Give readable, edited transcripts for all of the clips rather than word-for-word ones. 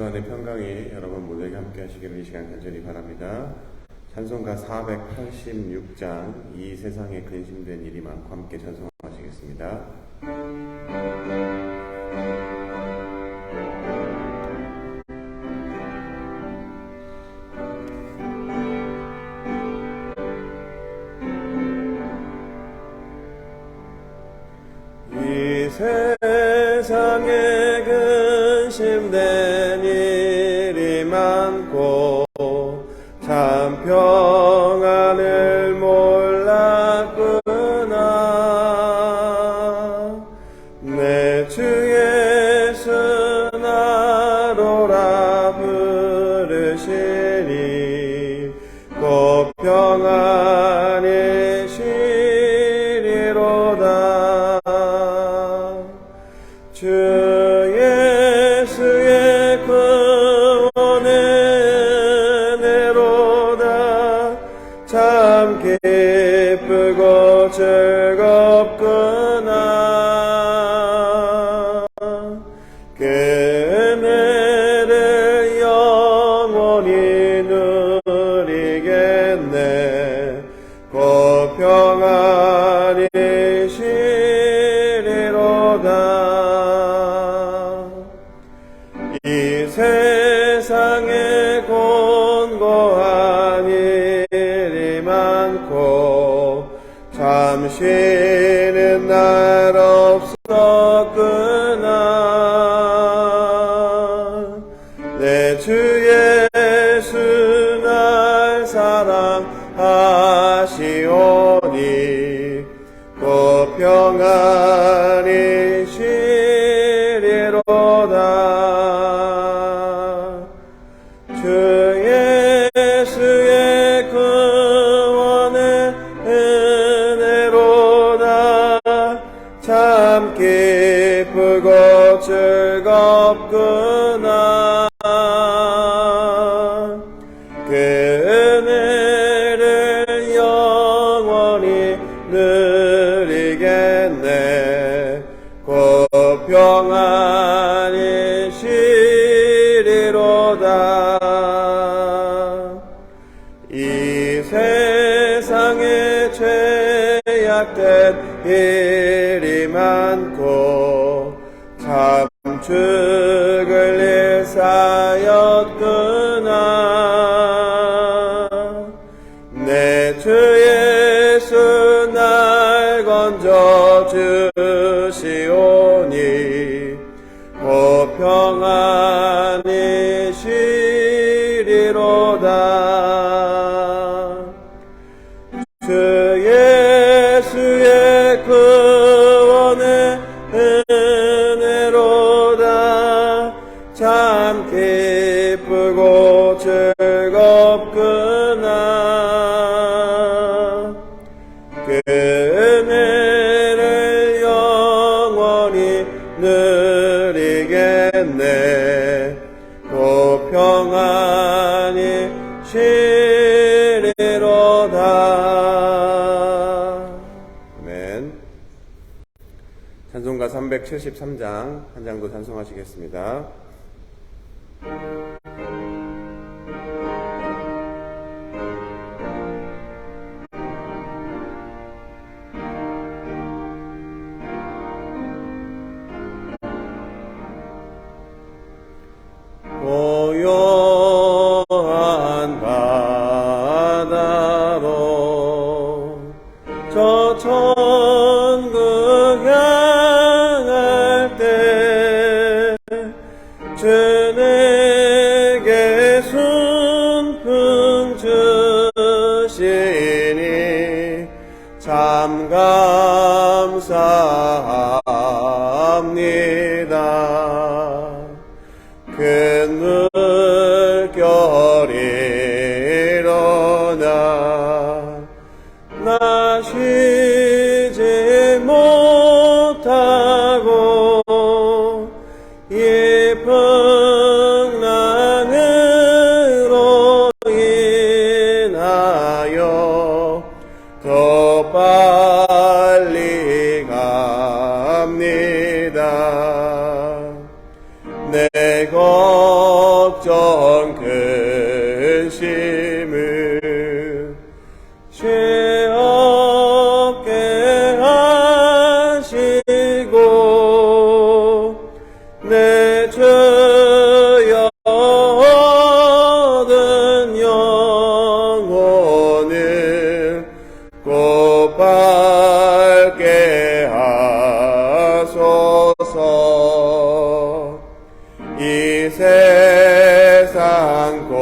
그리스도 안의 평강이 여러분 모두에게 함께 하시기를 이 시간 간절히 바랍니다. 찬송가 486장 이 세상에 근심된 일이 많고 함께 찬송하시겠습니다. 이 세상에 근심된 일이 많고 참 평안을 몰랐구나. 내 주 예수 나로라 부르시니 곧 평안이 시리로다. 주 예수의 구원의 은혜로다. 참 기쁘고 즐겁구나. 그 은혜를 영원히 누리겠네. 곧 평안이 이 세상에 곤고한 일이 많고 참 쉬는 날 없었구나. 내 주 예수 날 사랑하시오니 곧 평안이 시리로다. 주 예수의 구원의 은혜로다. 참 기쁘고 즐겁구나. 그 은혜를 영원히 누리겠네. 곧 평안이 시리로다. 이 세상에 죄악된 일이 많고 참 죽을 일 쌓였구나. 내 주 예수 날 건져 주시오니 곧 평안이 시리로다. 주 예수의 구원의 은혜로다. 참 기쁘고 즐겁구나. 그 은혜를 영원히 누리겠네. 곧 평안이 시리로다. 아멘. 찬송가 373장 한 장도 찬송하시겠습니다. 고요한 바다로 저 천국 향할 때 주 내게 순풍 주시니 참 감사합니다. 큰 물결이로나 나 쉬지 못하고 이 풍랑으로 인하여 더 근심을 죄 없게 하시고 내 죄여 얻은 영혼을 꼭 밝게 하소서. 이 세상 고락한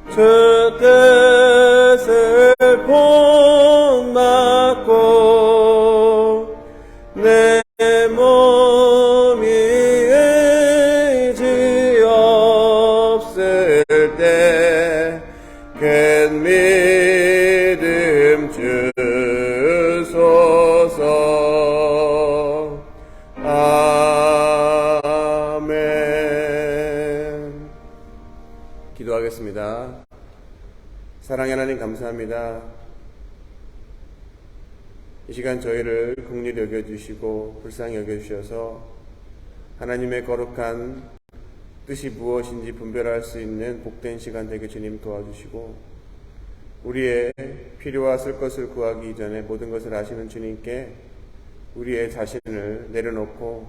주 뜻을 본받고 내 몸이 의지 없을 때 큰 믿음 주소서. 아멘. 기도하겠습니다. 사랑의 하나님 감사합니다. 이 시간 저희를 긍휼히 여겨주시고 불쌍히 여겨주셔서 하나님의 거룩한 뜻이 무엇인지 분별할 수 있는 복된 시간 되게 주님 도와주시고 우리의 필요와 쓸 것을 구하기 전에 모든 것을 아시는 주님께 우리의 자신을 내려놓고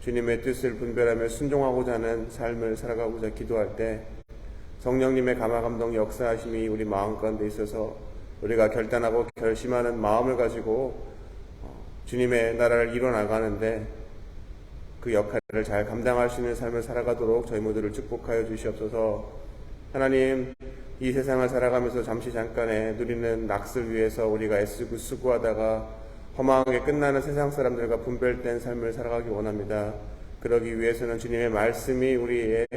주님의 뜻을 분별하며 순종하고자 하는 삶을 살아가고자 기도할 때 성령님의 감화감동 역사하심이 우리 마음 가운데 있어서 우리가 결단하고 결심하는 마음을 가지고 주님의 나라를 이뤄나가는데 그 역할을 잘 감당할 수 있는 삶을 살아가도록 저희 모두를 축복하여 주시옵소서. 하나님, 이 세상을 살아가면서 잠깐의 누리는 낙을 위해서 우리가 애쓰고 수고하다가 허망하게 끝나는 세상 사람들과 분별된 삶을 살아가기 원합니다. 그러기 위해서는 주님의 말씀이 우리의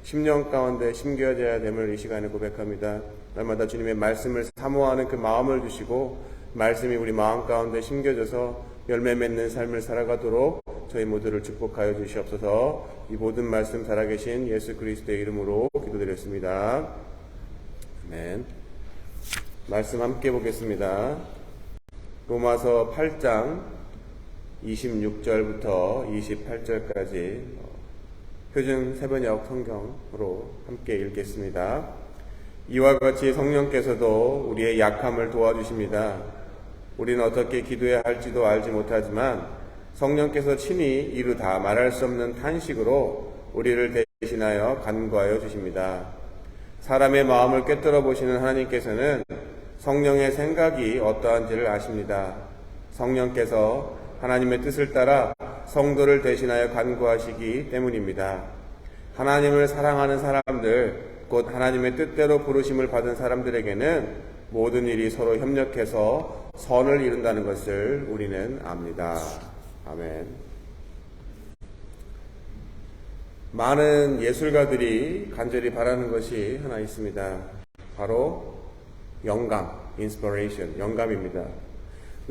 심령 가운데 심겨져야 됨을 이 시간에 고백합니다. 날마다 주님의 말씀을 사모하는 그 마음을 주시고 말씀이 우리 마음 가운데 심겨져서 열매 맺는 삶을 살아가도록 저희 모두를 축복하여 주시옵소서. 이 모든 말씀 살아계신 예수 그리스도의 이름으로 기도드렸습니다. 아멘. 말씀 함께 보겠습니다. 로마서 8장 26절부터 28절까지 표준 새번역 성경으로 함께 읽겠습니다. 이와 같이 성령께서도 우리의 약함을 도와주십니다. 우리는 어떻게 기도해야 할지도 알지 못하지만 성령께서 친히 이루 다 말할 수 없는 탄식으로 우리를 대신하여 간구하여 주십니다. 사람의 마음을 꿰뚫어 보시는 하나님께서는 성령의 생각이 어떠한지를 아십니다. 성령께서 하나님의 뜻을 따라 성도를 대신하여 간구하시기 때문입니다. 하나님을 사랑하는 사람들, 곧 하나님의 뜻대로 부르심을 받은 사람들에게는 모든 일이 서로 협력해서 선을 이룬다는 것을 우리는 압니다. 아멘. 많은 예술가들이 간절히 바라는 것이 하나 있습니다. 바로 영감, inspiration, 영감입니다.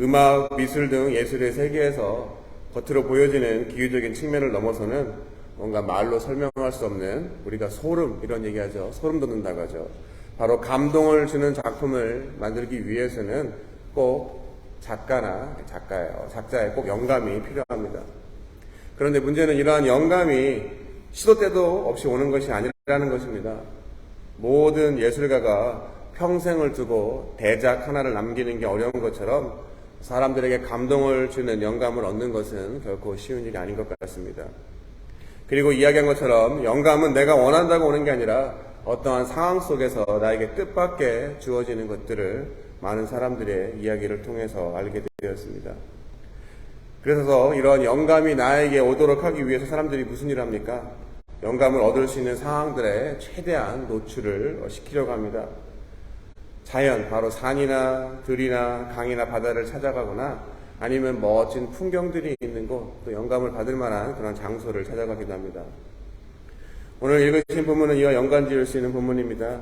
음악, 미술 등 예술의 세계에서 겉으로 보여지는 기교적인 측면을 넘어서는 뭔가 말로 설명할 수 없는, 우리가 소름, 이런 얘기하죠. 소름 돋는다고 하죠. 바로 감동을 주는 작품을 만들기 위해서는 꼭 작자의 꼭 영감이 필요합니다. 그런데 문제는 이러한 영감이 시도 때도 없이 오는 것이 아니라는 것입니다. 모든 예술가가 평생을 두고 대작 하나를 남기는 게 어려운 것처럼 사람들에게 감동을 주는 영감을 얻는 것은 결코 쉬운 일이 아닌 것 같습니다. 그리고 이야기한 것처럼 영감은 내가 원한다고 오는 게 아니라 어떠한 상황 속에서 나에게 뜻밖의 주어지는 것들을 많은 사람들의 이야기를 통해서 알게 되었습니다. 그래서 이런 영감이 나에게 오도록 하기 위해서 사람들이 무슨 일을 합니까? 영감을 얻을 수 있는 상황들에 최대한 노출을 시키려고 합니다. 자연, 바로 산이나 들이나 강이나 바다를 찾아가거나 아니면 멋진 풍경들이 있는 곳, 또 영감을 받을 만한 그런 장소를 찾아가기도 합니다. 오늘 읽으신 본문은 이와 연관지을 수 있는 본문입니다.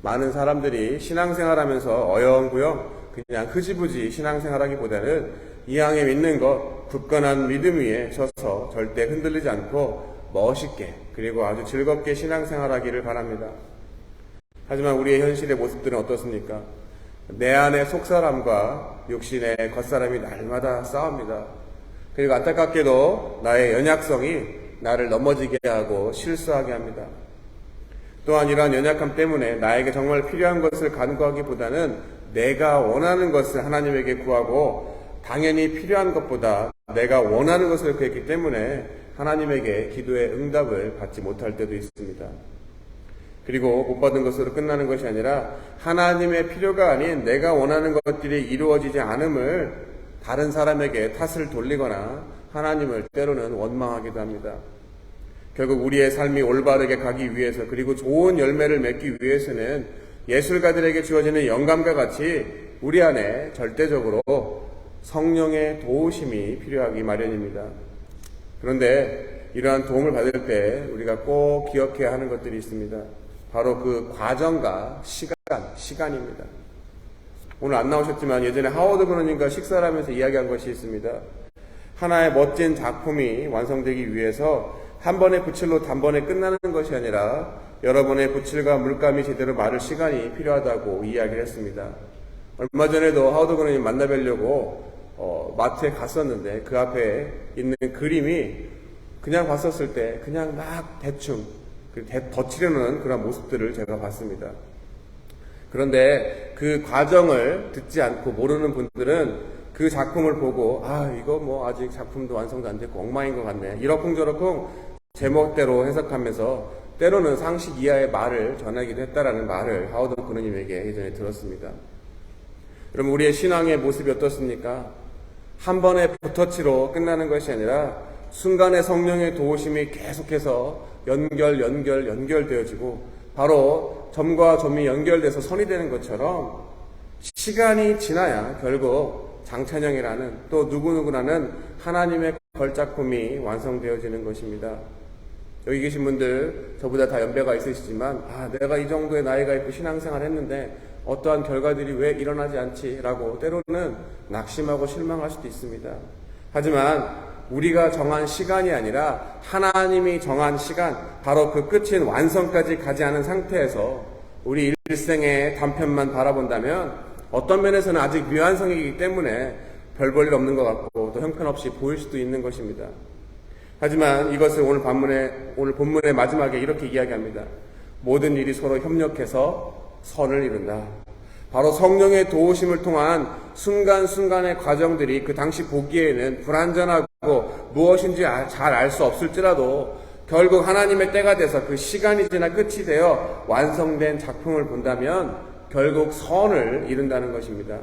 많은 사람들이 신앙생활하면서 어영부영 그냥 흐지부지 신앙생활하기보다는 이왕에 믿는 것, 굳건한 믿음 위에 서서 절대 흔들리지 않고 멋있게 그리고 아주 즐겁게 신앙생활하기를 바랍니다. 하지만 우리의 현실의 모습들은 어떻습니까? 내 안의 속사람과 육신의 겉사람이 날마다 싸웁니다. 그리고 안타깝게도 나의 연약성이 나를 넘어지게 하고 실수하게 합니다. 또한 이러한 연약함 때문에 나에게 정말 필요한 것을 간구하기보다는 내가 원하는 것을 하나님에게 구하고 당연히 필요한 것보다 내가 원하는 것을 구했기 때문에 하나님에게 기도의 응답을 받지 못할 때도 있습니다. 그리고 못 받은 것으로 끝나는 것이 아니라 하나님의 필요가 아닌 내가 원하는 것들이 이루어지지 않음을 다른 사람에게 탓을 돌리거나 하나님을 때로는 원망하기도 합니다. 결국 우리의 삶이 올바르게 가기 위해서 그리고 좋은 열매를 맺기 위해서는 예술가들에게 주어지는 영감과 같이 우리 안에 절대적으로 성령의 도우심이 필요하기 마련입니다. 그런데 이러한 도움을 받을 때 우리가 꼭 기억해야 하는 것들이 있습니다. 바로 그 과정과 시간입니다. 오늘 안 나오셨지만 예전에 하워드 그노님과 식사를 하면서 이야기한 것이 있습니다. 하나의 멋진 작품이 완성되기 위해서 한 번의 붓질로 단번에 끝나는 것이 아니라 여러 번의 붓질과 물감이 제대로 마를 시간이 필요하다고 이야기를 했습니다. 얼마 전에도 하워드 그노님 만나뵈려고 마트에 갔었는데 그 앞에 있는 그림이 그냥 봤었을 때 그냥 막 대충 덧칠해놓은 그런 모습들을 제가 봤습니다. 그런데 그 과정을 듣지 않고 모르는 분들은 그 작품을 보고 이거 뭐 아직 작품도 완성도 안 됐고 엉망인 것 같네 이러쿵저러쿵 제목대로 해석하면서 때로는 상식 이하의 말을 전하기도 했다라는 말을 하워드 그노님에게 예전에 들었습니다. 여러분 우리의 신앙의 모습이 어떻습니까? 한 번의 붓터치로 끝나는 것이 아니라 순간의 성령의 도우심이 계속해서 연결되어지고 바로 점과 점이 연결돼서 선이 되는 것처럼 시간이 지나야 결국 장찬영이라는 또 누구누구라는 하나님의 걸작품이 완성되어지는 것입니다. 여기 계신 분들 저보다 다 연배가 있으시지만 내가 이 정도의 나이가 있고 신앙생활 했는데 어떠한 결과들이 왜 일어나지 않지? 라고 때로는 낙심하고 실망할 수도 있습니다. 하지만 우리가 정한 시간이 아니라 하나님이 정한 시간, 바로 그 끝인 완성까지 가지 않은 상태에서 우리 일생의 단편만 바라본다면 어떤 면에서는 아직 미완성이기 때문에 별 볼 일 없는 것 같고 또 형편없이 보일 수도 있는 것입니다. 하지만 이것을 오늘 본문의 마지막에 이렇게 이야기합니다. 모든 일이 서로 협력해서 선을 이룬다. 바로 성령의 도우심을 통한 순간순간의 과정들이 그 당시 보기에는 불완전하고 무엇인지 잘 알 수 없을지라도 결국 하나님의 때가 돼서 그 시간이 지나 끝이 되어 완성된 작품을 본다면 결국 선을 이룬다는 것입니다.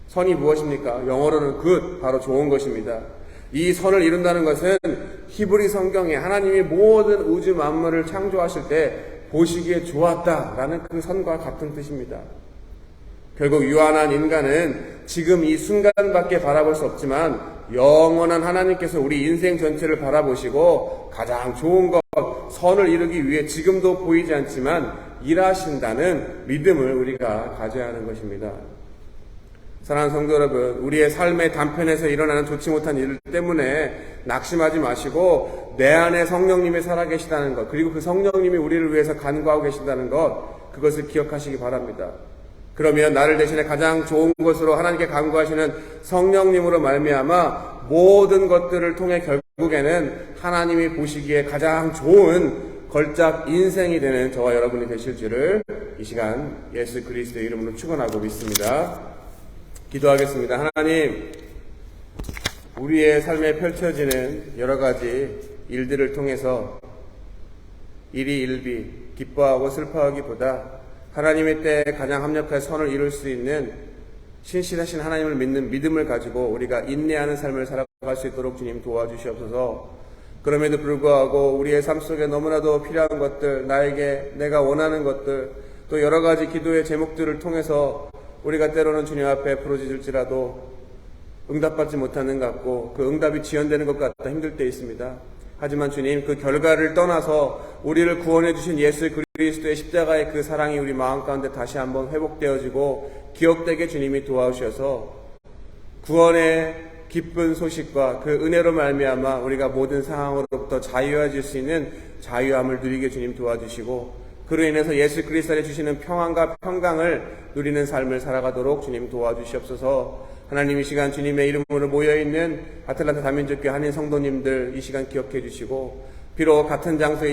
선이 무엇입니까? 영어로는 good, 바로 좋은 것입니다. 이 선을 이룬다는 것은 히브리 성경에 하나님이 모든 우주 만물을 창조하실 때 보시기에 좋았다라는 그 선과 같은 뜻입니다. 결국 유한한 인간은 지금 이 순간밖에 바라볼 수 없지만 영원한 하나님께서 우리 인생 전체를 바라보시고 가장 좋은 것, 선을 이루기 위해 지금도 보이지 않지만 일하신다는 믿음을 우리가 가져야 하는 것입니다. 사랑하는 성도 여러분, 우리의 삶의 단편에서 일어나는 좋지 못한 일 때문에 낙심하지 마시고 내 안에 성령님이 살아계시다는 것, 그리고 그 성령님이 우리를 위해서 간구하고 계신다는 것, 그것을 기억하시기 바랍니다. 그러면 나를 대신에 가장 좋은 것으로 하나님께 간구하시는 성령님으로 말미암아 모든 것들을 통해 결국에는 하나님이 보시기에 가장 좋은 걸작 인생이 되는 저와 여러분이 되실 줄을 이 시간 예수 그리스도의 이름으로 축원하고 믿습니다. 기도하겠습니다. 하나님, 우리의 삶에 펼쳐지는 여러 가지 일들을 통해서 일희일비 기뻐하고 슬퍼하기보다 하나님의 때에 가장 합력한 선을 이룰 수 있는 신실하신 하나님을 믿는 믿음을 가지고 우리가 인내하는 삶을 살아갈 수 있도록 주님 도와주시옵소서. 그럼에도 불구하고 우리의 삶 속에 너무나도 필요한 것들, 내가 원하는 것들, 또 여러 가지 기도의 제목들을 통해서 우리가 때로는 주님 앞에 부르짖을지라도 응답받지 못하는 것 같고 그 응답이 지연되는 것 같다 힘들 때 있습니다. 하지만 주님, 그 결과를 떠나서 우리를 구원해 주신 예수 그리스도의 십자가의 그 사랑이 우리 마음 가운데 다시 한번 회복되어지고 기억되게 주님이 도와주셔서 구원의 기쁜 소식과 그 은혜로 말미암아 우리가 모든 상황으로부터 자유해질 수 있는 자유함을 누리게 주님 도와주시고 그로 인해서 예수 그리스도 안에 주시는 평안과 평강을 누리는 삶을 살아가도록 주님 도와주시옵소서. 하나님 이 시간 주님의 이름으로 모여있는 아틀란타 다민족교회 한인 성도님들 이 시간 기억해 주시고 비록 같은 장소에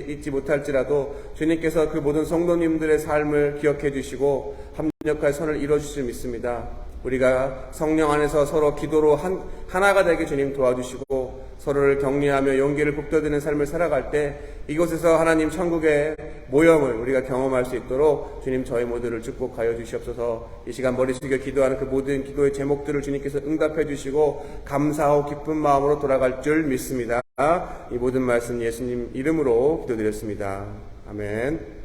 있지 못할지라도 주님께서 그 모든 성도님들의 삶을 기억해 주시고 합력할 선을 이루어 주실 줄 믿습니다. 우리가 성령 안에서 서로 기도로 하나가 되게 주님 도와주시고 서로를 격려하며 용기를 북돋우는 삶을 살아갈 때 이곳에서 하나님 천국의 모형을 우리가 경험할 수 있도록 주님 저희 모두를 축복하여 주시옵소서. 이 시간 머리 숙여 기도하는 그 모든 기도의 제목들을 주님께서 응답해 주시고 감사하고 기쁜 마음으로 돌아갈 줄 믿습니다. 이 모든 말씀 예수님 이름으로 기도드렸습니다. 아멘.